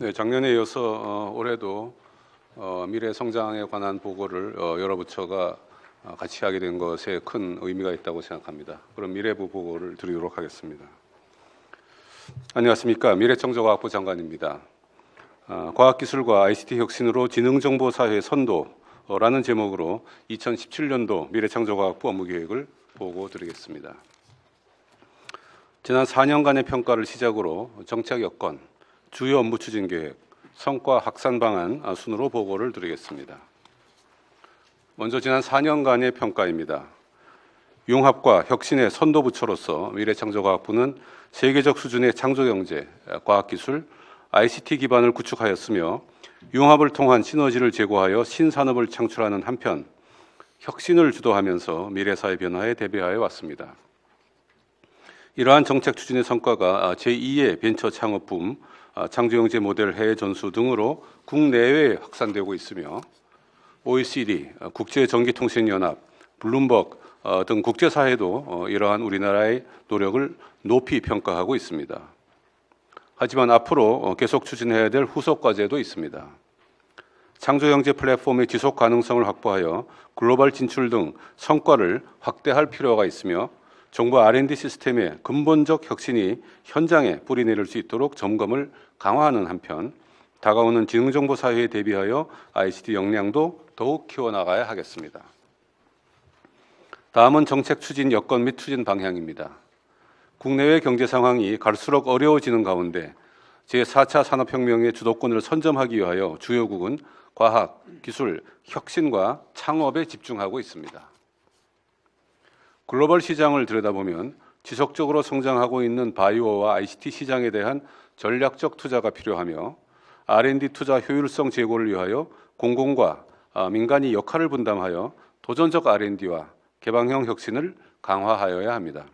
네, 작년에 이어서 올해도 미래 성장에 관한 보고를 여러 부처가 같이 하게 된 것에 큰 의미가 있다고 생각합니다. 그럼 미래부 보고를 드리도록 하겠습니다. 안녕하십니까. 미래창조과학부 장관입니다. 과학기술과 ICT 혁신으로 지능정보사회 선도라는 제목으로 2017년도 미래창조과학부 업무계획을 보고 드리겠습니다. 지난 4년간의 평가를 시작으로 정책 여건, 주요 업무 추진 계획, 성과 확산 방안 순으로 보고를 드리겠습니다. 먼저 지난 4년간의 평가입니다. 융합과 혁신의 선도부처로서 미래창조과학부는 세계적 수준의 창조경제, 과학기술, ICT 기반을 구축하였으며 융합을 통한 시너지를 제고하여 신산업을 창출하는 한편 혁신을 주도하면서 미래사회 변화에 대비하여 왔습니다. 이러한 정책 추진의 성과가 제2의 벤처 창업 붐, 창조경제 모델 해외 전수 등으로 국내외에 확산되고 있으며 OECD, 국제전기통신연합, 블룸버그 등 국제사회도 이러한 우리나라의 노력을 높이 평가하고 있습니다. 하지만 앞으로 계속 추진해야 될 후속 과제도 있습니다. 창조경제 플랫폼의 지속 가능성을 확보하여 글로벌 진출 등 성과를 확대할 필요가 있으며 정부 R&D 시스템의 근본적 혁신이 현장에 뿌리내릴 수 있도록 점검을 강화하는 한편 다가오는 지능정보 사회에 대비하여 ICT 역량도 더욱 키워나가야 하겠습니다. 다음은 정책 추진 여건 및 추진 방향입니다. 국내외 경제 상황이 갈수록 어려워지는 가운데 제4차 산업혁명의 주도권을 선점하기 위하여 주요국은 과학, 기술, 혁신과 창업에 집중하고 있습니다. 글로벌 시장을 들여다보면 지속적으로 성장하고 있는 바이오와 ICT 시장에 대한 전략적 투자가 필요하며 R&D 투자 효율성 제고를 위하여 공공과 민간이 역할을 분담하여 도전적 R&D와 개방형 혁신을 강화하여야 합니다.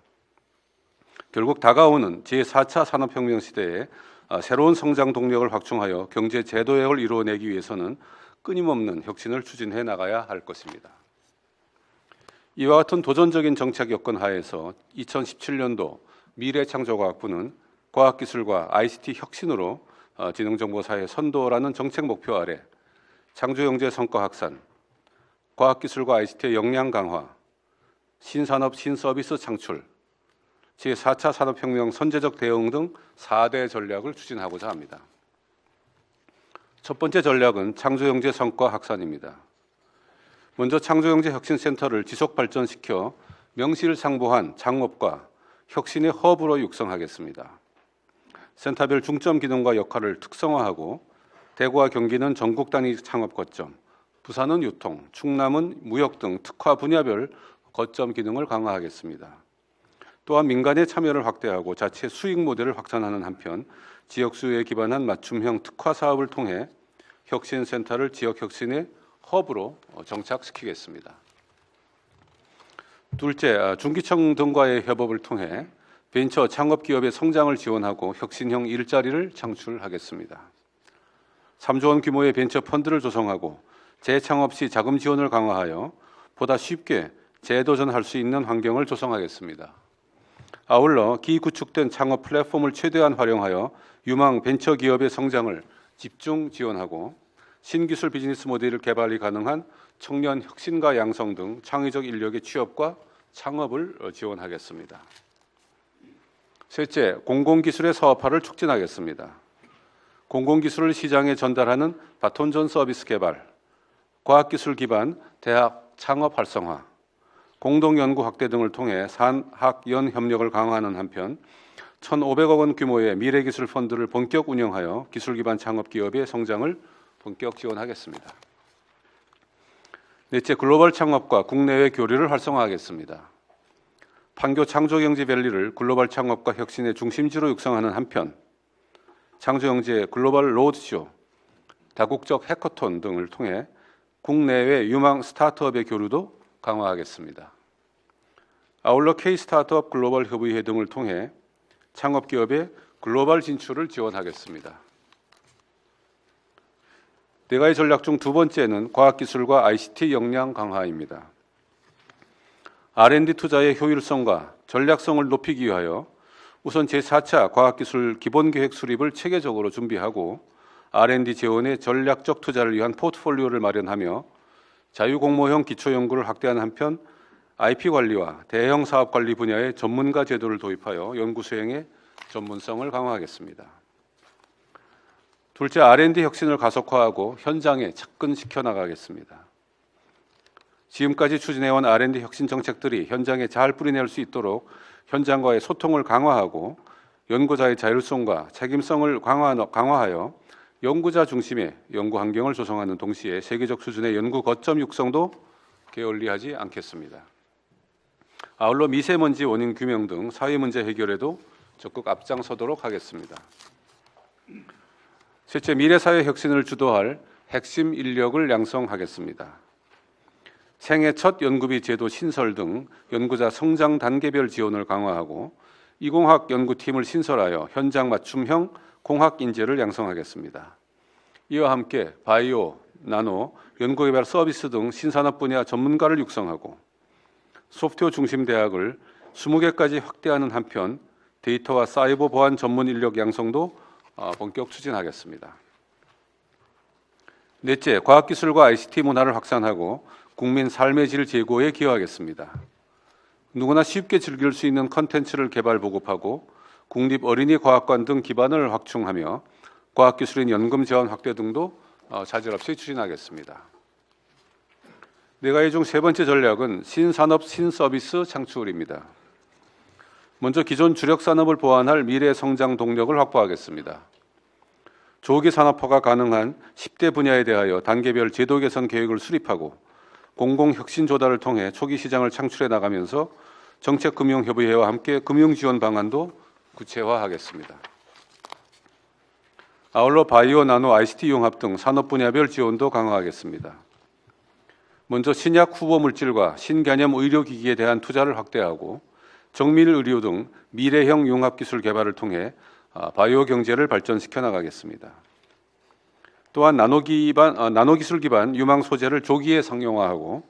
결국 다가오는 제4차 산업혁명 시대에 새로운 성장 동력을 확충하여 경제 재도약을 이루어내기 위해서는 끊임없는 혁신을 추진해 나가야 할 것입니다. 이와 같은 도전적인 정책 여건 하에서 2017년도 미래창조과학부는 과학기술과 ICT 혁신으로 지능정보사회 선도라는 정책 목표 아래 창조경제 성과 확산, 과학기술과 ICT의 역량 강화, 신산업 신서비스 창출, 제4차 산업혁명 선제적 대응 등 4대 전략을 추진하고자 합니다. 첫 번째 전략은 창조경제 성과 확산입니다. 먼저 창조경제혁신센터를 지속 발전시켜 명실상부한 창업과 혁신의 허브로 육성하겠습니다. 센터별 중점 기능과 역할을 특성화하고 대구와 경기는 전국 단위 창업 거점, 부산은 유통, 충남은 무역 등 특화 분야별 거점 기능을 강화하겠습니다. 또한 민간의 참여를 확대하고 자체 수익 모델을 확산하는 한편 지역 수요에 기반한 맞춤형 특화 사업을 통해 혁신센터를 지역 혁신의 허브로 정착시키겠습니다. 둘째, 중기청 등과의 협업을 통해 벤처 창업 기업의 성장을 지원하고 혁신형 일자리를 창출하겠습니다. 3조 원 규모의 벤처 펀드를 조성하고 재창업 시 자금 지원을 강화하여 보다 쉽게 재도전할 수 있는 환경을 조성하겠습니다. 아울러 기구축된 창업 플랫폼을 최대한 활용하여 유망 벤처 기업의 성장을 집중 지원하고 신기술 비즈니스 모델을 개발이 가능한 청년 혁신가 양성 등 창의적 인력의 취업과 창업을 지원하겠습니다. 셋째, 공공기술의 사업화를 촉진하겠습니다. 공공기술을 시장에 전달하는 바톤전 서비스 개발, 과학기술 기반 대학 창업 활성화, 공동연구 확대 등을 통해 산학연 협력을 강화하는 한편 1,500억 원 규모의 미래기술 펀드를 본격 운영하여 기술 기반 창업 기업의 성장을 본격 지원하겠습니다. 넷째, 글로벌 창업과 국내외 교류를 활성화하겠습니다. 판교 창조경제밸리를 글로벌 창업과 혁신의 중심지로 육성하는 한편 창조경제 글로벌 로드쇼, 다국적 해커톤 등을 통해 국내외 유망 스타트업의 교류도 강화하겠습니다. 아울러 K-스타트업 글로벌 협의회 등을 통해 창업기업의 글로벌 진출을 지원하겠습니다. 네 가지 전략 중 두 번째는 과학기술과 ICT 역량 강화입니다. R&D 투자의 효율성과 전략성을 높이기 위하여 우선 제4차 과학기술 기본계획 수립을 체계적으로 준비하고 R&D 재원의 전략적 투자를 위한 포트폴리오를 마련하며 자유공모형 기초연구를 확대하는 한편 IP 관리와 대형 사업 관리 분야의 전문가 제도를 도입하여 연구 수행의 전문성을 강화하겠습니다. 둘째, R&D 혁신을 가속화하고 현장에 접근시켜 나가겠습니다. 지금까지 추진해온 R&D 혁신 정책들이 현장에 잘 뿌리낼 수 있도록 현장과의 소통을 강화하고 연구자의 자율성과 책임성을 강화하여 연구자 중심의 연구 환경을 조성하는 동시에 세계적 수준의 연구 거점 육성도 게을리하지 않겠습니다. 아울러 미세먼지 원인 규명 등 사회 문제 해결에도 적극 앞장서도록 하겠습니다. 셋째, 미래사회 혁신을 주도할 핵심 인력을 양성하겠습니다. 생애 첫 연구비 제도 신설 등 연구자 성장 단계별 지원을 강화하고 이공학 연구팀을 신설하여 현장 맞춤형 공학 인재를 양성하겠습니다. 이와 함께 바이오, 나노, 연구개발 서비스 등 신산업 분야 전문가를 육성하고 소프트웨어 중심 대학을 20개까지 확대하는 한편 데이터와 사이버 보안 전문 인력 양성도 본격 추진하겠습니다. 넷째, 과학기술과 ICT 문화를 확산하고 국민 삶의 질 제고에 기여하겠습니다. 누구나 쉽게 즐길 수 있는 컨텐츠를 개발 보급하고 국립 어린이 과학관 등 기반을 확충하며 과학기술인 연금 지원 확대 등도 자질없이 추진하겠습니다. 네 가지 중 세 번째 전략은 신산업 신서비스 창출입니다. 먼저 기존 주력 산업을 보완할 미래 성장 동력을 확보하겠습니다. 조기 산업화가 가능한 10대 분야에 대하여 단계별 제도 개선 계획을 수립하고 공공혁신 조달을 통해 초기 시장을 창출해 나가면서 정책금융협의회와 함께 금융지원 방안도 구체화하겠습니다. 아울러 바이오, 나노, ICT 융합 등 산업 분야별 지원도 강화하겠습니다. 먼저 신약 후보 물질과 신개념 의료기기에 대한 투자를 확대하고 정밀 의료 등 미래형 융합기술 개발을 통해 바이오 경제를 발전시켜 나가겠습니다. 또한 나노기술 기반 유망 소재를 조기에 상용화하고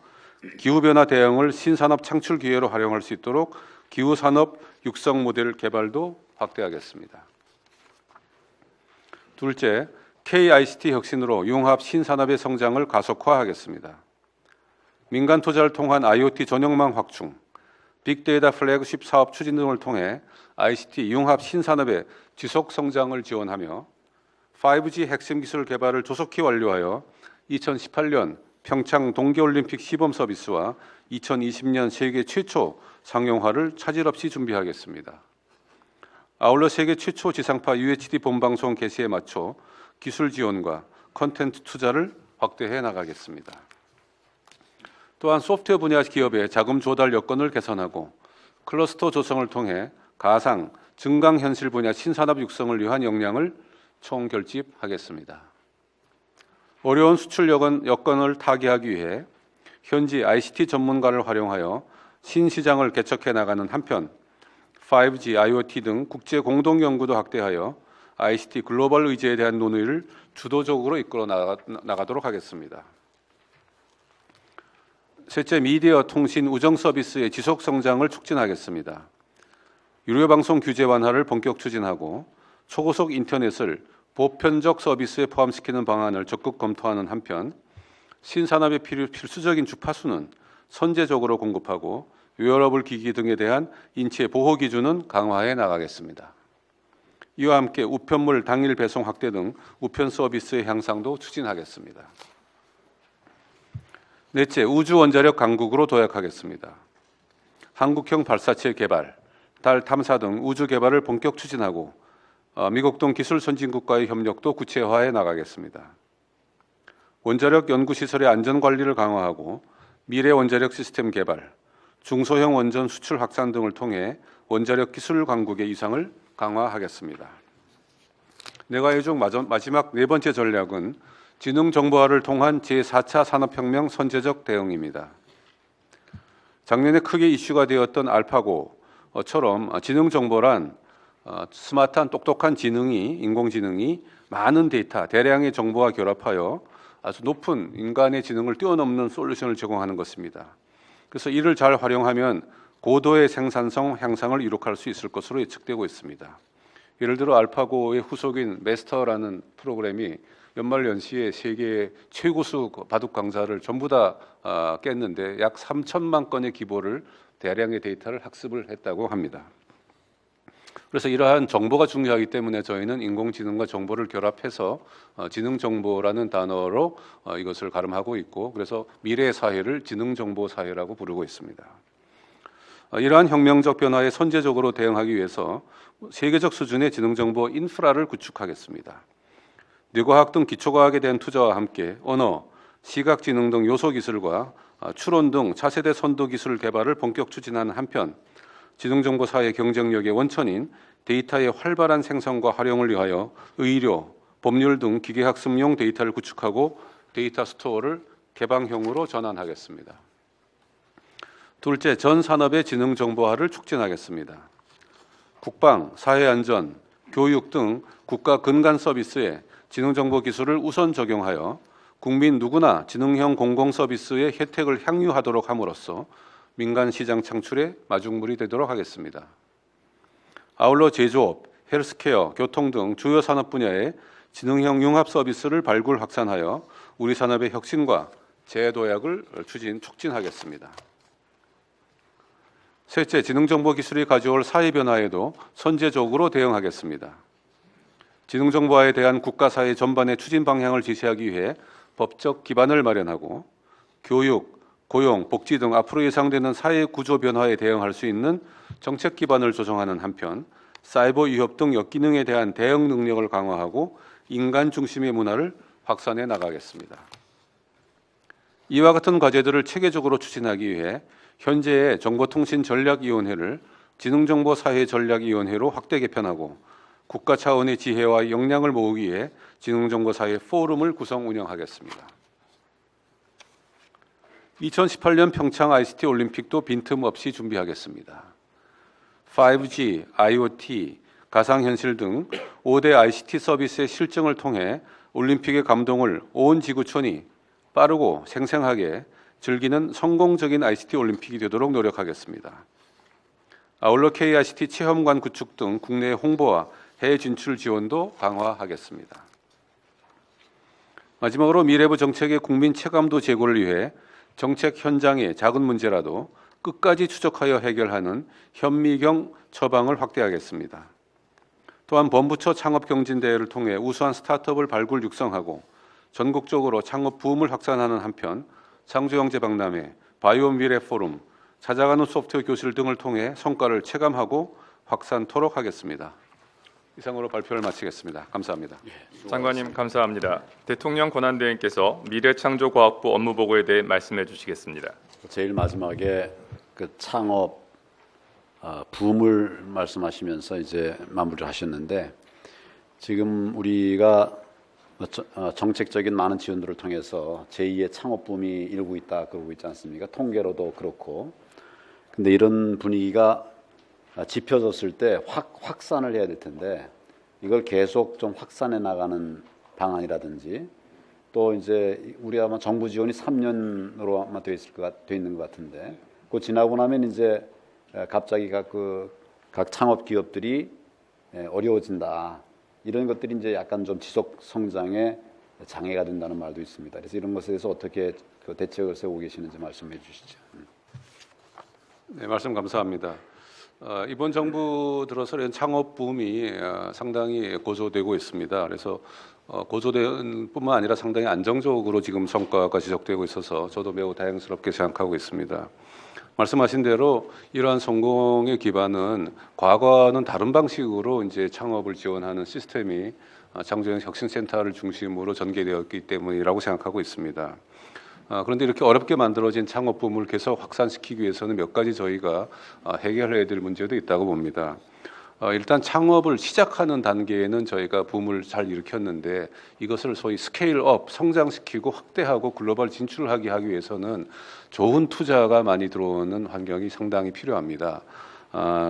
기후변화 대응을 신산업 창출 기회로 활용할 수 있도록 기후산업 육성 모델 개발도 확대하겠습니다. 둘째, KICT 혁신으로 융합 신산업의 성장을 가속화하겠습니다. 민간 투자를 통한 IoT 전용망 확충, 빅데이터 플래그십 사업 추진 등을 통해 ICT 융합 신산업의 지속 성장을 지원하며 5G 핵심 기술 개발을 조속히 완료하여 2018년 평창 동계올림픽 시범 서비스와 2020년 세계 최초 상용화를 차질 없이 준비하겠습니다. 아울러 세계 최초 지상파 UHD 본방송 개시에 맞춰 기술 지원과 콘텐츠 투자를 확대해 나가겠습니다. 또한 소프트웨어 분야 기업의 자금 조달 여건을 개선하고 클러스터 조성을 통해 가상, 증강현실 분야 신산업 육성을 위한 역량을 총결집하겠습니다. 어려운 수출 여건을 타개하기 위해 현지 ICT 전문가를 활용하여 신시장을 개척해 나가는 한편 5G, IoT 등 국제 공동 연구도 확대하여 ICT 글로벌 의제에 대한 논의를 주도적으로 이끌어 나가도록 하겠습니다. 셋째, 미디어, 통신, 우정 서비스의 지속 성장을 촉진하겠습니다. 유료방송 규제 완화를 본격 추진하고 초고속 인터넷을 보편적 서비스에 포함시키는 방안을 적극 검토하는 한편 신산업의 필수적인 주파수는 선제적으로 공급하고 웨어러블 기기 등에 대한 인체 보호 기준은 강화해 나가겠습니다. 이와 함께 우편물 당일 배송 확대 등 우편 서비스의 향상도 추진하겠습니다. 넷째, 우주 원자력 강국으로 도약하겠습니다. 한국형 발사체 개발, 달 탐사 등 우주 개발을 본격 추진하고 미국 등 기술 선진국과의 협력도 구체화해 나가겠습니다. 원자력 연구시설의 안전관리를 강화하고 미래 원자력 시스템 개발, 중소형 원전 수출 확산 등을 통해 원자력 기술 강국의 위상을 강화하겠습니다. 네 가지 중 마지막 네 번째 전략은 지능정보화를 통한 제4차 산업혁명 선제적 대응입니다. 작년에 크게 이슈가 되었던 알파고처럼 지능정보란 스마트한 똑똑한 인공지능이 많은 데이터, 대량의 정보와 결합하여 아주 높은 인간의 지능을 뛰어넘는 솔루션을 제공하는 것입니다. 그래서 이를 잘 활용하면 고도의 생산성 향상을 이룩할 수 있을 것으로 예측되고 있습니다. 예를 들어 알파고의 후속인 메스터라는 프로그램이 연말연시에 세계 최고수 바둑 강사를 전부 다 깼는데 약 3천만 건의 기보를 대량의 데이터를 학습을 했다고 합니다. 그래서 이러한 정보가 중요하기 때문에 저희는 인공지능과 정보를 결합해서 지능정보라는 단어로 이것을 가름하고 있고, 그래서 미래 사회를 지능정보 사회라고 부르고 있습니다. 이러한 혁명적 변화에 선제적으로 대응하기 위해서 세계적 수준의 지능정보 인프라를 구축하겠습니다. 뇌과학 등 기초과학에 대한 투자와 함께 언어, 시각지능 등 요소기술과 추론 등 차세대 선도 기술 개발을 본격 추진하는 한편, 지능정보 사회 경쟁력의 원천인 데이터의 활발한 생성과 활용을 위하여 의료, 법률 등 기계학습용 데이터를 구축하고 데이터 스토어를 개방형으로 전환하겠습니다. 둘째, 전 산업의 지능정보화를 촉진하겠습니다. 국방, 사회안전, 교육 등 국가 근간 서비스에 지능정보 기술을 우선 적용하여 국민 누구나 지능형 공공 서비스의 혜택을 향유하도록 함으로써 민간 시장 창출의 마중물이 되도록 하겠습니다. 아울러 제조업, 헬스케어, 교통 등 주요 산업 분야에 지능형 융합 서비스를 발굴 확산하여 우리 산업의 혁신과 재도약을 촉진하겠습니다. 셋째, 지능정보 기술이 가져올 사회 변화에도 선제적으로 대응하겠습니다. 지능정보화에 대한 국가 사회 전반의 추진 방향을 제시하기 위해 법적 기반을 마련하고 교육, 고용, 복지 등 앞으로 예상되는 사회 구조 변화에 대응할 수 있는 정책 기반을 조정하는 한편, 사이버 위협 등 역기능에 대한 대응 능력을 강화하고 인간 중심의 문화를 확산해 나가겠습니다. 이와 같은 과제들을 체계적으로 추진하기 위해 현재의 정보통신전략위원회를 지능정보사회전략위원회로 확대 개편하고 국가 차원의 지혜와 역량을 모으기 위해 지능정보사회 포럼을 구성 운영하겠습니다. 2018년 평창 ICT 올림픽도 빈틈없이 준비하겠습니다. 5G, IoT, 가상현실 등 5대 ICT 서비스의 실증을 통해 올림픽의 감동을 온 지구촌이 빠르고 생생하게 즐기는 성공적인 ICT 올림픽이 되도록 노력하겠습니다. 아울러 KICT 체험관 구축 등 국내 홍보와 해외 진출 지원도 강화하겠습니다. 마지막으로 미래부 정책의 국민 체감도 제고를 위해 정책 현장의 작은 문제라도 끝까지 추적하여 해결하는 현미경 처방을 확대하겠습니다. 또한 범부처 창업경진대회를 통해 우수한 스타트업을 발굴 육성하고 전국적으로 창업 붐을 확산하는 한편 창조영재박람회, 바이오 미래 포럼, 찾아가는 소프트웨어 교실 등을 통해 성과를 체감하고 확산토록 하겠습니다. 이상으로 발표를 마치겠습니다. 감사합니다. 장관님 감사합니다. 대통령 권한대행께서 미래창조과학부 업무보고에 대해 말씀해 주시겠습니다. 제일 마지막에 그 창업 붐을 말씀하시면서 이제 마무리를 하셨는데, 지금 우리가 정책적인 많은 지원들을 통해서 제2의 창업 붐이 일고 있다 그러고 있지 않습니까? 통계로도 그렇고. 근데 이런 분위기가 짚혀졌을 때 확산을 해야 될 텐데, 이걸 계속 좀 확산해 나가는 방안이라든지, 또 이제 우리 아마 정부 지원이 3년으로 아마 돼 있는 것 같은데, 그 지나고 나면 이제 갑자기 각 창업 기업들이 어려워진다. 이런 것들이 이제 약간 좀 지속 성장에 장애가 된다는 말도 있습니다. 그래서 이런 것에 대해서 어떻게 그 대책을 세우고 계시는지 말씀해 주시죠. 네, 말씀 감사합니다. 이번 정부 들어서 창업 붐이 상당히 고조되고 있습니다. 그래서 고조된 뿐만 아니라 상당히 안정적으로 지금 성과가 지속되고 있어서 저도 매우 다행스럽게 생각하고 있습니다. 말씀하신 대로 이러한 성공의 기반은 과거와는 다른 방식으로 이제 창업을 지원하는 시스템이 창조형 혁신센터를 중심으로 전개되었기 때문이라고 생각하고 있습니다. 그런데 이렇게 어렵게 만들어진 창업 붐을 계속 확산시키기 위해서는 몇 가지 저희가 해결해야 될 문제도 있다고 봅니다. 일단 창업을 시작하는 단계에는 저희가 붐을 잘 일으켰는데, 이것을 소위 스케일업, 성장시키고 확대하고 글로벌 진출하게 하기 위해서는 좋은 투자가 많이 들어오는 환경이 상당히 필요합니다.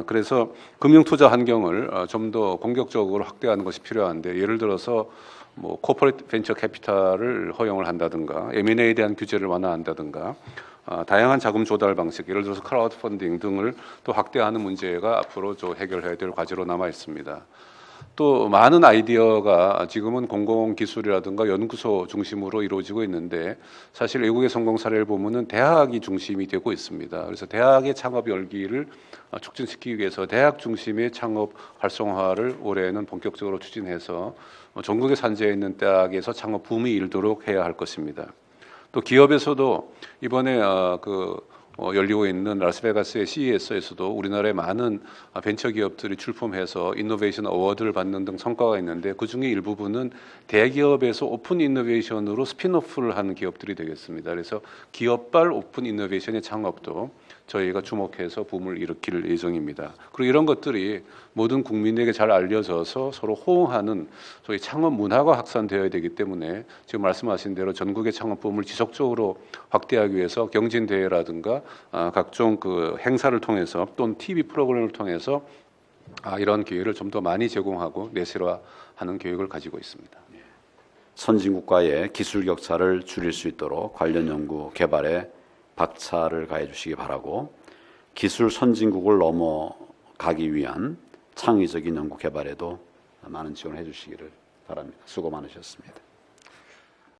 그래서 금융투자 환경을 좀 더 공격적으로 확대하는 것이 필요한데, 예를 들어서 코퍼레이트 벤처 캐피탈을 허용을 한다든가, M&A에 대한 규제를 완화한다든가, 다양한 자금 조달 방식, 예를 들어서 크라우드 펀딩 등을 또 확대하는 문제가 앞으로 좀 해결해야 될 과제로 남아 있습니다. 또 많은 아이디어가 지금은 공공기술이라든가 연구소 중심으로 이루어지고 있는데 사실 외국의 성공 사례를 보면은 대학이 중심이 되고 있습니다. 그래서 대학의 창업 열기를 촉진시키기 위해서 대학 중심의 창업 활성화를 올해는 본격적으로 추진해서 전국에 산재해 있는 대학에서 창업 붐이 일도록 해야 할 것입니다. 또 기업에서도 이번에 열리고 있는 라스베가스의 CES에서도 우리나라의 많은 벤처 기업들이 출품해서 이노베이션 어워드를 받는 등 성과가 있는데 그 중에 일부분은 대기업에서 오픈 이노베이션으로 스핀오프를 하는 기업들이 되겠습니다. 그래서 기업발 오픈 이노베이션의 창업도 저희가 주목해서 붐을 일으킬 예정입니다. 그리고 이런 것들이 모든 국민에게 잘 알려져서 서로 호응하는 소위 창업 문화가 확산되어야 되기 때문에 지금 말씀하신 대로 전국의 창업 붐을 지속적으로 확대하기 위해서 경진대회라든가 각종 그 행사를 통해서 또는 TV 프로그램을 통해서 이런 기회를 좀 더 많이 제공하고 내실화하는 계획을 가지고 있습니다. 선진국과의 기술 격차를 줄일 수 있도록 관련 연구 개발에 박차를 가해 주시기 바라고, 기술 선진국을 넘어가기 위한 창의적인 연구 개발에도 많은 지원을 해 주시기를 바랍니다. 수고 많으셨습니다.